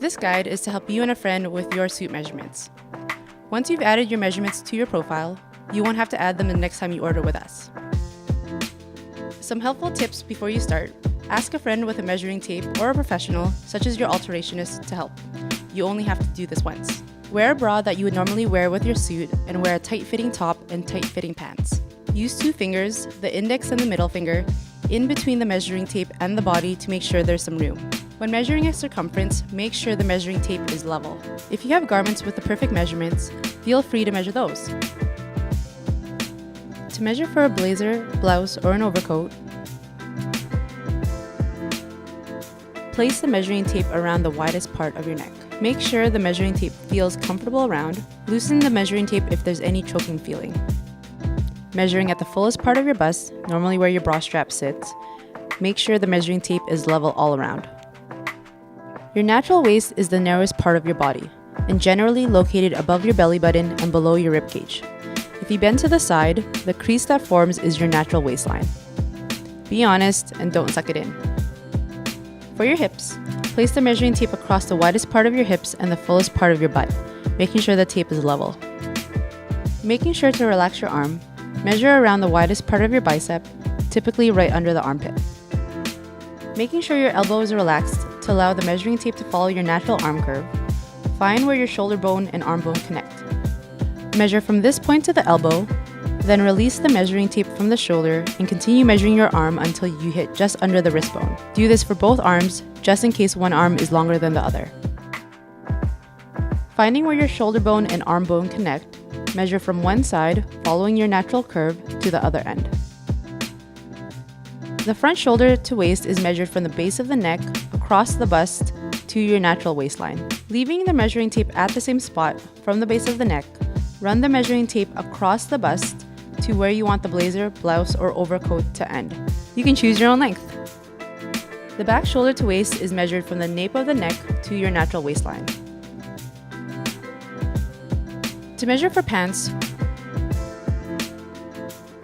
This guide is to help you and a friend with your suit measurements. Once you've added your measurements to your profile, you won't have to add them the next time you order with us. Some helpful tips before you start: ask a friend with a measuring tape or a professional, such as your alterationist, to help. You only have to do this once. Wear a bra that you would normally wear with your suit and wear a tight-fitting top and tight-fitting pants. Use 2 fingers, the index and the middle finger, in between the measuring tape and the body to make sure there's some room. When measuring a circumference, make sure the measuring tape is level. If you have garments with the perfect measurements, feel free to measure those. To measure for a blazer, blouse, or an overcoat, place the measuring tape around the widest part of your neck. Make sure the measuring tape feels comfortable around. Loosen the measuring tape if there's any choking feeling. Measuring at the fullest part of your bust, normally where your bra strap sits, make sure the measuring tape is level all around. Your natural waist is the narrowest part of your body, and generally located above your belly button and below your rib cage. If you bend to the side, the crease that forms is your natural waistline. Be honest and don't suck it in. For your hips, place the measuring tape across the widest part of your hips and the fullest part of your butt, making sure the tape is level. Making sure to relax your arm, measure around the widest part of your bicep, typically right under the armpit. Making sure your elbow is relaxed to allow the measuring tape to follow your natural arm curve. Find where your shoulder bone and arm bone connect. Measure from this point to the elbow, then release the measuring tape from the shoulder and continue measuring your arm until you hit just under the wrist bone. Do this for both arms, just in case one arm is longer than the other. Finding where your shoulder bone and arm bone connect, measure from one side, following your natural curve, to the other end. The front shoulder to waist is measured from the base of the neck, across the bust, to your natural waistline. Leaving the measuring tape at the same spot from the base of the neck, run the measuring tape across the bust to where you want the blazer, blouse, or overcoat to end. You can choose your own length. The back shoulder to waist is measured from the nape of the neck to your natural waistline. To measure for pants,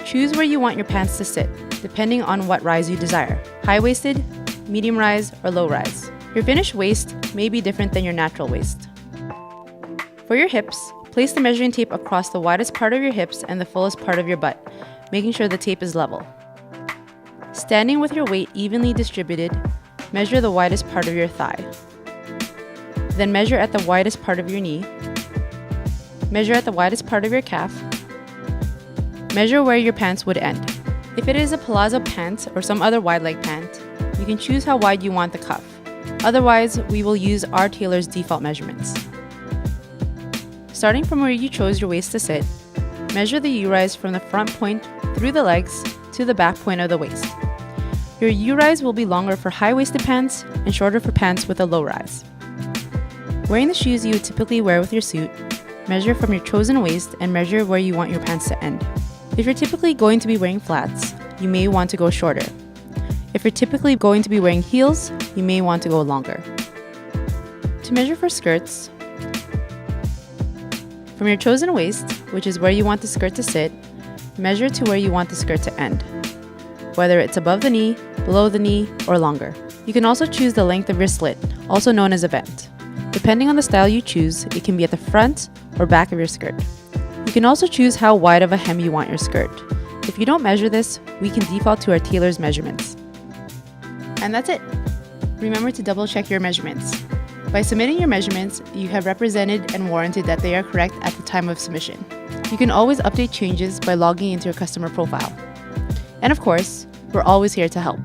choose where you want your pants to sit, depending on what rise you desire: high-waisted, medium rise, or low rise. Your finished waist may be different than your natural waist. For your hips, place the measuring tape across the widest part of your hips and the fullest part of your butt, making sure the tape is level. Standing with your weight evenly distributed, measure the widest part of your thigh. Then measure at the widest part of your knee. Measure at the widest part of your calf. Measure where your pants would end. If it is a palazzo pant or some other wide leg pant, you can choose how wide you want the cuff. Otherwise, we will use our tailor's default measurements. Starting from where you chose your waist to sit, measure the U-rise from the front point through the legs to the back point of the waist. Your U-rise will be longer for high-waisted pants and shorter for pants with a low rise. Wearing the shoes you would typically wear with your suit, measure from your chosen waist and measure where you want your pants to end. If you're typically going to be wearing flats, you may want to go shorter. If you're typically going to be wearing heels, you may want to go longer. To measure for skirts, from your chosen waist, which is where you want the skirt to sit, measure to where you want the skirt to end, whether it's above the knee, below the knee, or longer. You can also choose the length of your slit, also known as a vent. Depending on the style you choose, it can be at the front or back of your skirt. You can also choose how wide of a hem you want your skirt. If you don't measure this, we can default to our tailor's measurements. And that's it. Remember to double check your measurements. By submitting your measurements, you have represented and warranted that they are correct at the time of submission. You can always update changes by logging into your customer profile. And of course, we're always here to help.